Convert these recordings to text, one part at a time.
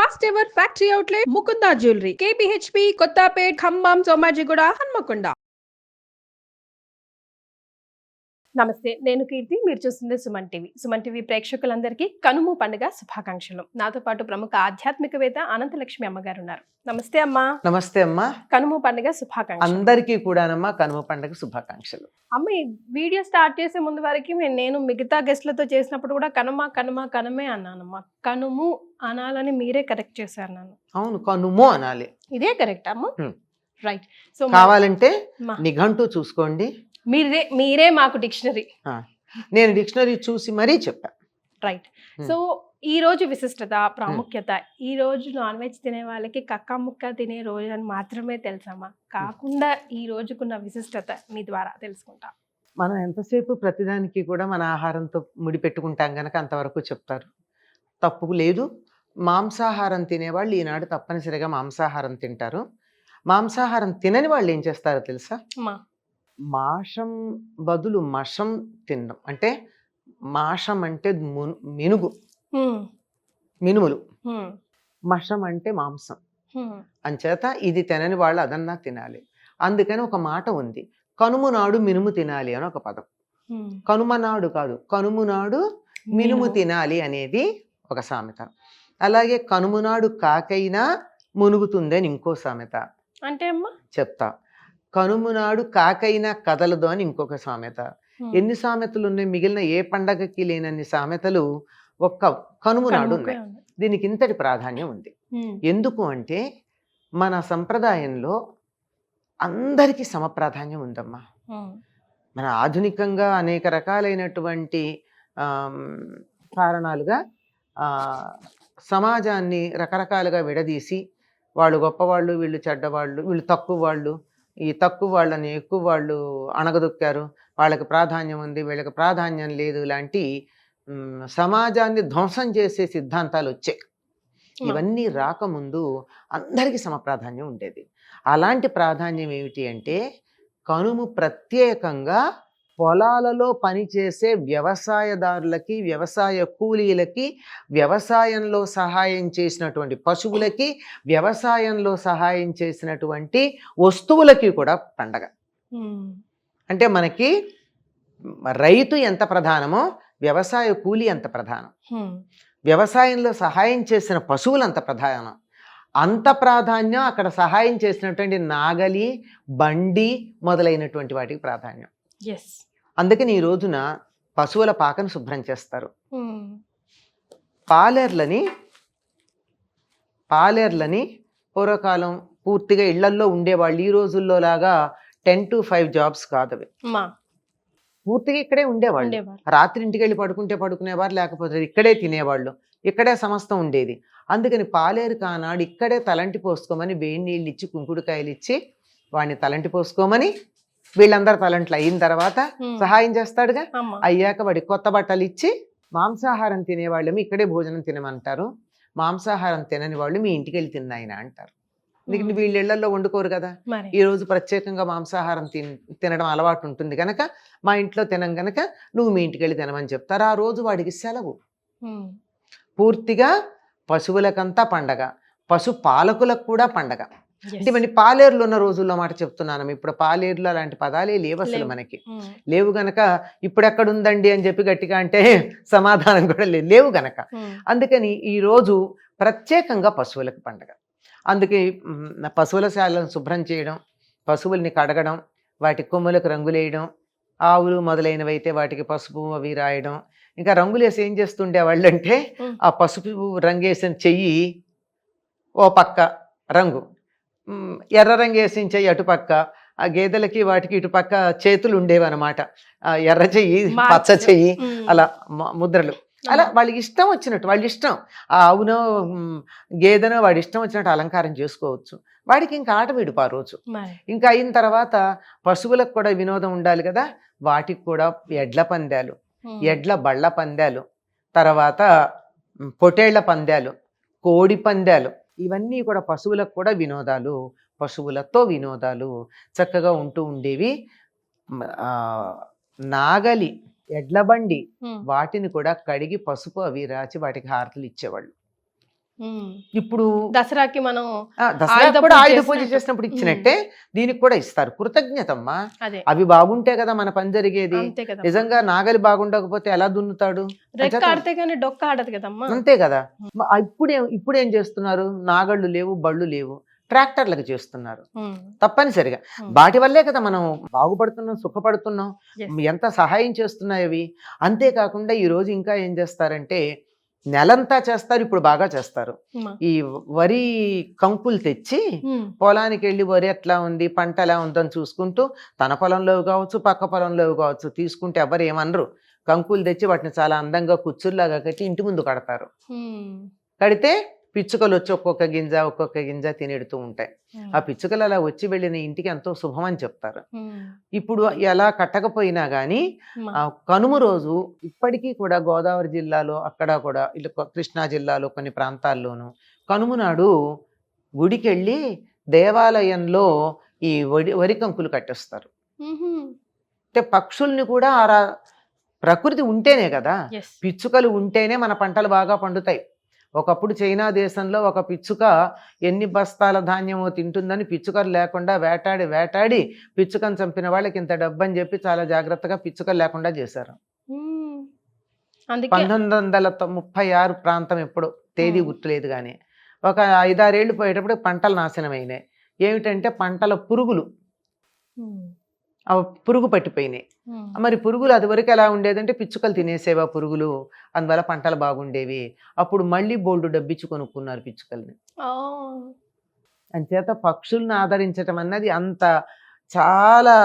First ever factory outlet Mukunda jewellery KPHB Kothapet Khammam Somajiguda Hanamkonda. నమస్తే, నేను కీర్తి. మీరు చూస్తుంది సుమన్ టీవీ. సుమన్ టీవీ ప్రేక్షకులందరికీ కనుమ పండుగ శుభాకాంక్షలు. నాతో పాటు ప్రముఖ ఆధ్యాత్మికవేత్త అనంతలక్ష్మి అమ్మగారు ఉన్నారు. నమస్తే అమ్మా. నమస్తే అమ్మా. కనుమ పండుగ శుభాకాంక్షలు అందరికీ కూడానమ్మా కనుమ పండుగ శుభాకాంక్షలు. అమ్మ, ఈ వీడియో స్టార్ట్ చేసే ముందు వరకు నేను మిగతా గెస్ట్లతో చేసినప్పుడు కూడా కనుమే అన్నానమ్మా. కనుము అనాలని మీరే కరెక్ట్ చేశారు నన్ను. అవును, కనుము అనాలి. ఇదే కరెక్ట్ అమ్మా. రైట్. సో కావాలంటే నిఘంటు చూసుకోండి. మీరే మాకు డిక్షనరీ. నేను డిక్షనరీ చూసి మరీ చెప్పా. రైట్. సో ఈ రోజు విశిష్టత, ప్రాముఖ్యత, ఈ రోజు నాన్ వెజ్ తినే వాళ్ళకి కక్క ముక్క తినే రోజు అని మాత్రమే తెలుసమ్మా, కాకుండా ఈ రోజుకున్న విశిష్టత మీ ద్వారా తెలుసుకుంటాం. మనం ఎంతసేపు ప్రతిదానికి కూడా మన ఆహారంతో ముడిపెట్టుకుంటాం గనక అంతవరకు చెప్తారు. తప్పు లేదు. మాంసాహారం తినేవాళ్ళు ఈనాడు తప్పనిసరిగా మాంసాహారం తింటారు. మాంసాహారం తినని వాళ్ళు ఏం చేస్తారో తెలుసా? మాషం బదులు మషం తినడం. అంటే మాషం అంటే మినుములు, మషం అంటే మాంసం. అంచేత ఇది తినని వాళ్ళు అదన్నా తినాలి. అందుకని ఒక మాట ఉంది, కనుము నాడు మినుము తినాలి అని ఒక పదం. కనుమ నాడు కాదు, కనుము నాడు మినుము తినాలి అనేది ఒక సామెత. అలాగే కనుము నాడు కాకైనా మునుగుతుంది అని ఇంకో సామెత. అంటే అమ్మా చెప్తా. కనుము నాడు కాకైనా కదలదు అని ఇంకొక సామెత. ఎన్ని సామెతలు ఉన్నాయి? మిగిలిన ఏ పండగకి లేనన్ని సామెతలు ఒక్క కనుము నాడు ఉన్నాయి. దీనికి ఇంతటి ప్రాధాన్యం ఉంది. ఎందుకు అంటే మన సంప్రదాయంలో అందరికీ సమప్రాధాన్యం ఉందమ్మా. మన ఆధునికంగా అనేక రకాలైనటువంటి కారణాలుగా సమాజాన్ని రకరకాలుగా విడదీసి వాళ్ళు గొప్పవాళ్ళు, వీళ్ళు చెడ్డవాళ్ళు, వీళ్ళు తక్కువ వాళ్ళు, ఈ తక్కువ వాళ్ళని ఎక్కువ వాళ్ళు అణగదొక్కారు, వాళ్ళకి ప్రాధాన్యం ఉంది, వీళ్ళకి ప్రాధాన్యం లేదు, ఇలాంటి సమాజాన్ని ధ్వంసం చేసే సిద్ధాంతాలు వచ్చాయి. ఇవన్నీ రాకముందు అందరికీ సమప్రాధాన్యం ఉండేది. అలాంటి ప్రాధాన్యం ఏమిటి అంటే, కనుము ప్రత్యేకంగా పొలాలలో పనిచేసే వ్యవసాయదారులకి, వ్యవసాయ కూలీలకి, వ్యవసాయంలో సహాయం చేసినటువంటి పశువులకి, వ్యవసాయంలో సహాయం చేసినటువంటి వస్తువులకి కూడా పండగ. అంటే మనకి రైతు ఎంత ప్రధానమో వ్యవసాయ కూలీ అంత ప్రధానం, వ్యవసాయంలో సహాయం చేసిన పశువులు అంత ప్రధానం. అంత ప్రాధాన్యం అక్కడ సహాయం చేసినటువంటి నాగలి, బండి మొదలైనటువంటి వాటికి ప్రాధాన్యం. అందుకని ఈ రోజున పశువుల పాకను శుభ్రం చేస్తారు. పాలేర్లని పూర్వకాలం పూర్తిగా ఇళ్లల్లో ఉండేవాళ్ళు. ఈ రోజుల్లో లాగా 10 to 5 జాబ్స్ కాదు అవి. పూర్తిగా ఇక్కడే ఉండేవాళ్ళు. రాత్రి ఇంటికి వెళ్ళి పడుకునేవారు, లేకపోతే ఇక్కడే తినేవాళ్ళు, ఇక్కడే సమస్తం ఉండేది. అందుకని పాలేరు కానాడు ఇక్కడే తలంటి పోసుకోమని వేడి నీళ్ళు ఇచ్చి, కుంకుడుకాయలు ఇచ్చి వాడిని తలంటి పోసుకోమని, వీళ్ళందరూ తలంట్లు అయిన తర్వాత సహాయం చేస్తాడుగా, అయ్యాక వాడి కొత్త బట్టలు ఇచ్చి, మాంసాహారం తినేవాళ్ళేమో ఇక్కడే భోజనం తినమంటారు, మాంసాహారం తినని వాళ్ళు మీ ఇంటికి వెళ్ళి తిన్నాయన అంటారు. ఎందుకంటే వీళ్ళ ఇళ్లలో వండుకోరు కదా. ఈ రోజు ప్రత్యేకంగా మాంసాహారం తినడం అలవాటు ఉంటుంది కనుక, మా ఇంట్లో తినం గనక నువ్వు మీ ఇంటికి వెళ్ళి తినమని చెప్తారు. ఆ రోజు వాడికి సెలవు. పూర్తిగా పశువులకంతా పండగ, పశు పాలకులకు కూడా పండగ. అంటే ఇవన్నీ పాలేరులు ఉన్న రోజుల్లో మాట చెప్తున్నాను. ఇప్పుడు పాలేరులు అలాంటి పదాలే లేవు అసలు, మనకి లేవు గనక ఇప్పుడు ఎక్కడుందండి అని చెప్పి గట్టిగా అంటే సమాధానం కూడా లేవు గనక. అందుకని ఈ రోజు ప్రత్యేకంగా పశువులకు పండగ. అందుకే పశువుల శాలను శుభ్రం చేయడం, పశువుల్ని కడగడం, వాటి కొమ్ములకు రంగులేయడం, ఆవులు మొదలైనవి అయితే వాటికి పసుపు అవి రాయడం. ఇంకా రంగులేసి ఏం చేస్తుండే వాళ్ళు అంటే, ఆ పసుపు రంగేసిన చెయ్యి ఓ పక్క రంగు, ఎర్ర రంగు వేసిన చెయ్యి అటుపక్క, ఆ గేదెలకి వాటికి ఇటుపక్క చేతులు ఉండేవి అనమాట. ఎర్ర చెయ్యి, పచ్చ చెయ్యి, అలా ముద్రలు. అలా వాళ్ళకి ఇష్టం వచ్చినట్టు, వాళ్ళ ఇష్టం, ఆ ఆవునో గేదెనో వాడి ఇష్టం వచ్చినట్టు అలంకారం చేసుకోవచ్చు. వాడికి ఇంకా ఆట విడుపు ఆ రోజు. ఇంకా అయిన తర్వాత పశువులకు కూడా వినోదం ఉండాలి కదా, వాటికి కూడా ఎడ్ల పందాలు, ఎడ్ల బళ్ళ పందాలు, తర్వాత పొటేళ్ల పందాలు, కోడి పందాలు, ఇవన్నీ కూడా పశువులకు కూడా వినోదాలు, పశువులతో వినోదాలు చక్కగా ఉంటూ ఉండేవి. నాగలి, ఎడ్ల బండి, వాటిని కూడా కడిగి పసుపు అవి రాచి వాటికి హారతులు ఇచ్చేవాళ్ళు. ఇప్పుడు దసరాకి మనం దసరా కూడా ఆయుధ పూజ చేసినప్పుడు ఇచ్చినట్టే దీనికి కూడా ఇస్తారు. కృతజ్ఞతమ్మా. అవి బాగుంటే కదా మన పని జరిగేది. నిజంగా నాగలి బాగుండకపోతే ఎలా దున్నుతాడు? డొక్క ఆడదు కదమ్మా. అంతే కదా. ఇప్పుడేం చేస్తున్నారు? నాగళ్ళు లేవు, బళ్ళు లేవు, ట్రాక్టర్లకు చేస్తున్నారు. తప్పనిసరిగా వాటి వల్లే కదా మనం బాగుపడుతున్నాం, సుఖపడుతున్నాం, ఎంత సహాయం చేస్తున్నాయి అవి. అంతేకాకుండా ఈ రోజు ఇంకా ఏం చేస్తారంటే నెలంతా చేస్తారు, ఇప్పుడు బాగా చేస్తారు. ఈ వరి కంకులు తెచ్చి పొలానికి వెళ్ళి వరి ఎట్లా ఉంది, పంట ఎలా ఉందని చూసుకుంటూ తన పొలంలో కావచ్చు, పక్క పొలంలో కావచ్చు తీసుకుంటే ఎవరు ఏమనరు. కంకులు తెచ్చి వాటిని చాలా అందంగా కుచ్చుల్లాగా కట్టి ఇంటి ముందు కడతారు. కడితే పిచ్చుకలు వచ్చి ఒక్కొక్క గింజ తినెడుతూ ఉంటాయి. ఆ పిచ్చుకలు అలా వచ్చి వెళ్ళిన ఇంటికి ఎంతో శుభం అని చెప్తారు. ఇప్పుడు ఎలా కట్టకపోయినా గానీ కనుమ రోజు ఇప్పటికీ కూడా గోదావరి జిల్లాలో అక్కడ కూడా ఇట్లా కృష్ణా జిల్లాలో కొన్ని ప్రాంతాల్లోనూ కనుమ నాడు గుడికి వెళ్ళి దేవాలయంలో ఈ వరి కంకులు కట్టేస్తారు. అంటే పక్షుల్ని కూడా ప్రకృతి ఉంటేనే కదా, పిచ్చుకలు ఉంటేనే మన పంటలు బాగా పండుతాయి. ఒకప్పుడు చైనా దేశంలో ఒక పిచ్చుక ఎన్ని బస్తాల ధాన్యమో తింటుందని పిచ్చుకలు లేకుండా వేటాడి పిచ్చుకను చంపిన వాళ్ళకి ఇంత డబ్బు అని చెప్పి చాలా జాగ్రత్తగా పిచ్చుకలు లేకుండా చేశారు. 1936 ప్రాంతం ఎప్పుడో, తేదీ గుర్తులేదు కానీ ఒక 5-6 ఏళ్ళు పోయేటప్పుడు పంటలు నాశనమైనాయి. ఏమిటంటే పంటల పురుగులు పురుగు పట్టిపోయినాయి. మరి పురుగులు అది వరకు ఎలా ఉండేదంటే పిచ్చుకలు తినేసేవా పురుగులు, అందువల్ల పంటలు బాగుండేవి. అప్పుడు మళ్ళీ బోల్డు డబ్బిచ్చి కొనుక్కున్నారు పిచ్చుకల్ని. అంచేత పక్షుల్ని ఆదరించటం అన్నది అంత చాలా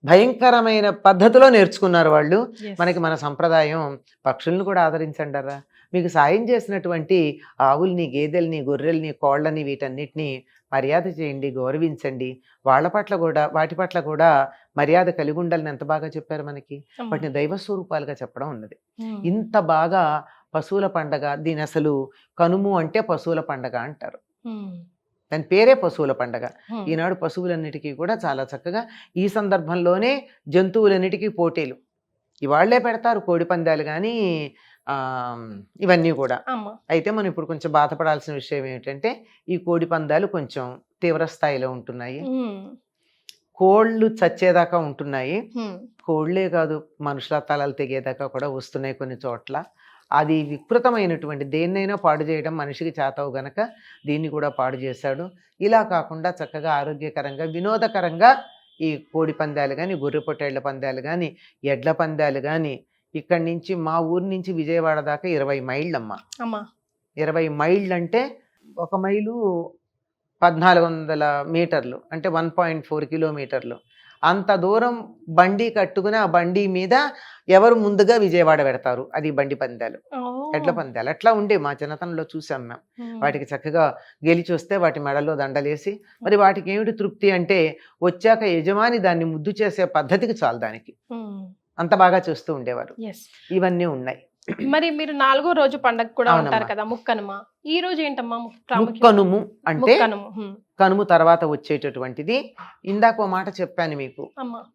భయంకరమైన పద్ధతిలో నేర్చుకున్నారు వాళ్ళు. మనకి మన సంప్రదాయం పక్షుల్ని కూడా ఆదరించండరా. మీకు సాయం చేసినటువంటి ఆవుల్ని, గేదెల్ని, గొర్రెల్ని, కోళ్ళని వీటన్నిటిని మర్యాద చేయండి, గౌరవించండి. వాటి పట్ల కూడా మర్యాద కలిగి ఉండాలని ఎంత బాగా చెప్పారు మనకి. వాటిని దైవ స్వరూపాలుగా చెప్పడం ఉన్నది. ఇంత బాగా పశువుల పండగ, దీని అసలు కనుము అంటే పశువుల పండగ అంటారు. దాని పేరే పశువుల పండగ. ఈనాడు పశువులన్నిటికీ కూడా చాలా చక్కగా ఈ సందర్భంలోనే జంతువులన్నిటికీ పోటీలు ఇవాళ్లే పెడతారు, కోడి పందాలు కానీ ఇవన్నీ కూడా. అయితే మనం ఇప్పుడు కొంచెం బాధపడాల్సిన విషయం ఏమిటంటే ఈ కోడి పందాలు కొంచెం తీవ్ర స్థాయిలో ఉంటున్నాయి. కోళ్ళు చచ్చేదాకా ఉంటున్నాయి. కోళ్లే కాదు, మనుషుల తలలు తెగేదాకా కూడా వస్తున్నాయి కొన్ని చోట్ల. అది వికృతమైనటువంటి దేన్నైనా పాడు చేయడం మనిషికి చేతవు గనక దీన్ని కూడా పాడు చేశాడు. ఇలా కాకుండా చక్కగా ఆరోగ్యకరంగా వినోదకరంగా ఈ కోడి పందాలు కానీ, గొర్రె పొట్టేళ్ల పందాలు కానీ, ఎడ్ల పందాలు కానీ, ఇక్కడి నుంచి మా ఊరి నుంచి విజయవాడ దాకా 20 మైళ్ళమ్మా. 20 మైళ్ళు అంటే 1 మైలు 1400 మీటర్లు, అంటే 1.4 కిలోమీటర్లు. అంత దూరం బండి కట్టుకుని ఆ బండి మీద ఎవరు ముందుగా విజయవాడ పెడతారు, అది బండి పందాలు, ఎడ్ల పందాలు. అట్లా ఉండే మా చిన్నతనంలో చూసాం మేము. వాటికి చక్కగా గెలిచి వస్తే వాటి మెడలో దండలేసి, మరి వాటికి ఏమిటి తృప్తి అంటే వచ్చాక యజమాని దాన్ని ముద్దు చేసే పద్ధతికి చాలు దానికి, అంత బాగా చూస్తూ ఉండేవారు. ఇవన్నీ ఉన్నాయి. మరి మీరు 4వ రోజు పండగ కూడా ఉంటారు కదా, ముక్కనుమ. ఈ రోజు ఏంటమ్మా ముక్కనుము అంటే? కనుము తర్వాత వచ్చేటటువంటిది. ఇందాక ఓ మాట చెప్పాను మీకు,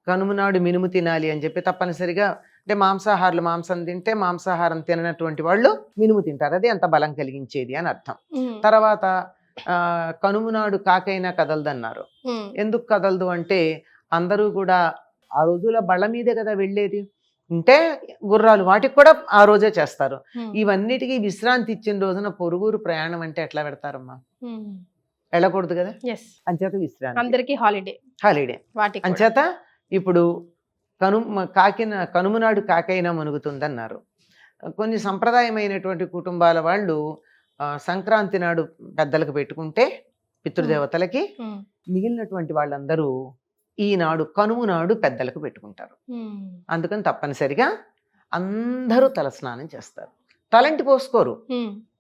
కనుము నాడు మినుము తినాలి అని చెప్పి. తప్పనిసరిగా అంటే మాంసాహారులు మాంసం తింటే, మాంసాహారం తిననటువంటి వాళ్ళు మినుము తింటారు. అది అంత బలం కలిగించేది అని అర్థం. తర్వాత కనుము నాడు కాకైనా కదలదన్నారు. ఎందుకు కదలదు అంటే అందరూ కూడా ఆ రోజుల బళ్ళ మీదే కదా వెళ్ళేది. అంటే గుర్రాలు వాటికి కూడా ఆ రోజే చేస్తారు. ఇవన్నిటికీ విశ్రాంతి ఇచ్చిన రోజున పొరుగురు ప్రయాణం అంటే ఎట్లా పెడతారమ్మా? వెళ్ళకూడదు కదా. అంచేత విశ్రాంతి, అందరికీ హాలిడే. అంచేత ఇప్పుడు కనుమ నాడు కాకైనా మునుగుతుందన్నారు. కొన్ని సంప్రదాయమైనటువంటి కుటుంబాల వాళ్ళు సంక్రాంతి నాడు పెద్దలకు పెట్టుకుంటే పితృదేవతలకి, మిగిలినటువంటి వాళ్ళందరూ ఈనాడు కనుమ నాడు పెద్దలకు పెట్టుకుంటారు. అందుకని తప్పనిసరిగా అందరూ తలస్నానం చేస్తారు. తలంటి పోసుకోరు.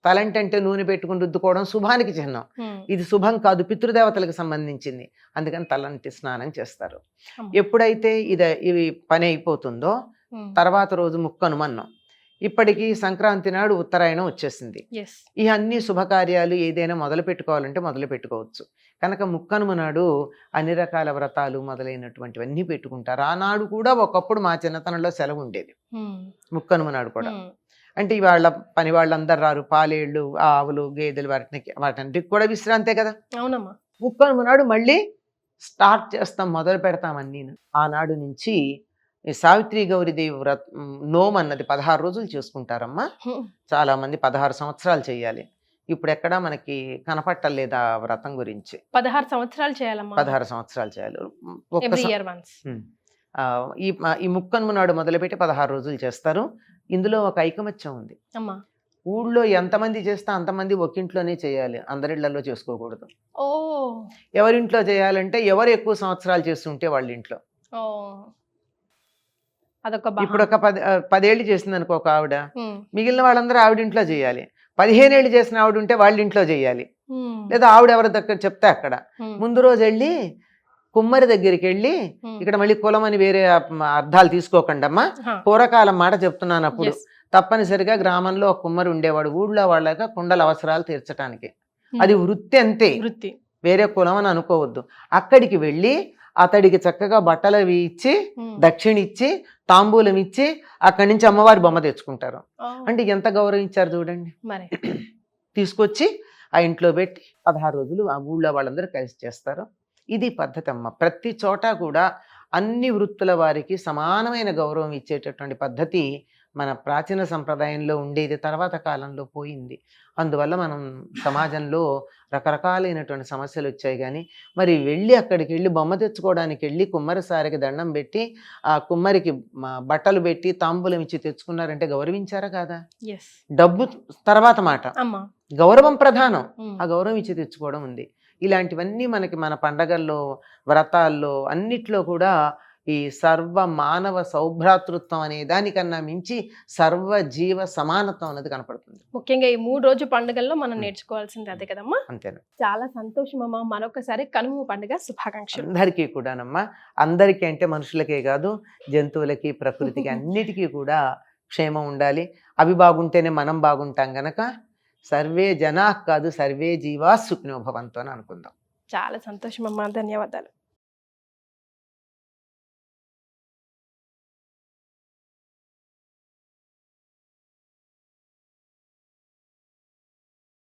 తలంటి అంటే నూనె పెట్టుకుని రుద్దుకోవడం శుభానికి చిహ్నం. ఇది శుభం కాదు, పితృదేవతలకు సంబంధించింది. అందుకని తలంటి స్నానం చేస్తారు. ఎప్పుడైతే ఇవి పని అయిపోతుందో తర్వాత రోజు ముక్కనుమన్నాం. ఇప్పటికీ సంక్రాంతి నాడు ఉత్తరాయణం వచ్చేసింది. ఈ అన్ని శుభకార్యాలు ఏదైనా మొదలు పెట్టుకోవాలంటే మొదలు పెట్టుకోవచ్చు. కనుక ముక్కనుమ నాడు అన్ని రకాల వ్రతాలు మొదలైనటువంటివన్నీ పెట్టుకుంటారు. ఆనాడు కూడా ఒకప్పుడు మా చిన్నతనంలో సెలవు ఉండేది, ముక్కనుమ నాడు కూడా. అంటే ఇవాళ పని వాళ్ళందరూ రారు, పాలేళ్ళు ఆవులు గేదెలు వాటన్నిటికి కూడా విశ్రాంతే కదా. అవునమ్మా. ముక్కనుమ నాడు మళ్ళీ స్టార్ట్ చేస్తాం, మొదలు పెడతాం అన్నీ. ఆనాడు నుంచి ఈ సావిత్రి గౌరీదేవి నోము అన్నది 16 రోజులు చేసుకుంటారమ్మా. చాలా మంది 16 సంవత్సరాలు చేయాలి. ఇప్పుడు ఎక్కడ మనకి కనపట్టలేదు ఆ వ్రతం గురించి. 16 సంవత్సరాలు చేయాలమ్మా. 16 సంవత్సరాలు చేయాలి. ఈ ముక్కనుమ నాడు మొదలుపెట్టి 16 రోజులు చేస్తారు. ఇందులో ఒక ఐకమత్యం ఉంది. ఊళ్ళో ఎంతమంది చేస్తే అంతమంది ఒకింట్లోనే చేయాలి, అందరిళ్లలో చేసుకోకూడదు. ఎవరింట్లో చేయాలంటే ఎవరు ఎక్కువ సంవత్సరాలు చేస్తుంటే వాళ్ళ ఇంట్లో. ఇప్పుడు ఒక 10 ఏళ్ళు చేసింది అనుకో ఒక ఆవిడ, మిగిలిన వాళ్ళందరూ ఆవిడింట్లో చేయాలి. 15 ఏళ్ళు చేసిన ఆవిడ ఉంటే వాళ్ళ ఇంట్లో చేయాలి. లేదా ఆవిడ ఎవరి దగ్గర చెప్తే అక్కడ. ముందు రోజు వెళ్ళి కుమ్మరి దగ్గరికి వెళ్ళి, ఇక్కడ మళ్ళీ కులం అని వేరే అర్థాలు తీసుకోకండమ్మా, పూర్వకాలం మాట చెప్తున్నాను. అప్పుడు తప్పనిసరిగా గ్రామంలో ఒక కుమ్మరి ఉండేవాడు, ఊళ్ళో వాళ్ళగా కుండల అవసరాలు తీర్చడానికి. అది వృత్తి అంతే, వేరే కులం అని అనుకోవద్దు. అక్కడికి వెళ్ళి అతడికి చక్కగా బట్టలు అవి ఇచ్చి, దక్షిణ ఇచ్చి, తాంబూలం ఇచ్చి, అక్కడి నుంచి అమ్మవారి బొమ్మ తెచ్చుకుంటారు. అంటే ఎంత గౌరవించారు చూడండి. తీసుకొచ్చి ఆ ఇంట్లో పెట్టి 16 రోజులు ఆ ఊళ్ళో వాళ్ళందరూ కలిసి చేస్తారు. ఇది పద్ధతి అమ్మ. ప్రతి చోట కూడా అన్ని వృత్తుల వారికి సమానమైన గౌరవం ఇచ్చేటటువంటి పద్ధతి మన ప్రాచీన సంప్రదాయంలో ఉండేది, తర్వాత కాలంలో పోయింది. అందువల్ల మనం సమాజంలో రకరకాలైనటువంటి సమస్యలు వచ్చాయి. కానీ మరి వెళ్ళి అక్కడికి వెళ్ళి బొమ్మ తెచ్చుకోవడానికి వెళ్ళి కుమ్మరిసారికి దండం పెట్టి ఆ కుమ్మరికి బట్టలు పెట్టి తాంబూలం ఇచ్చి తెచ్చుకున్నారంటే గౌరవించారా కాదా? డబ్బు తర్వాత మాట, గౌరవం ప్రధానం. ఆ గౌరవం ఇచ్చి తెచ్చుకోవడం ఉంది. ఇలాంటివన్నీ మనకి మన పండగల్లో, వ్రతాల్లో అన్నిట్లో కూడా ఈ సర్వ మానవ సౌభ్రాతృత్వం అనే దానికన్నా మించి సర్వ జీవ సమానత్వం అనేది కనపడుతుంది. ముఖ్యంగా ఈ 3 రోజు పండుగల్లో మనం నేర్చుకోవాల్సింది అదే కదమ్మా. అంతేనా. చాలా సంతోషమమ్మా. మరొకసారి కనుమ పండుగ శుభాకాంక్షలు. అందరికీ కూడానమ్మా. అందరికీ అంటే మనుషులకే కాదు, జంతువులకి, ప్రకృతికి అన్నిటికీ కూడా క్షేమం ఉండాలి. అవి బాగుంటేనే మనం బాగుంటాం గనక సర్వే జనా కాదు, సర్వే జీవా సుఖినో భవంతు అని అనుకుందాం. చాలా సంతోషమమ్మా. ధన్యవాదాలు.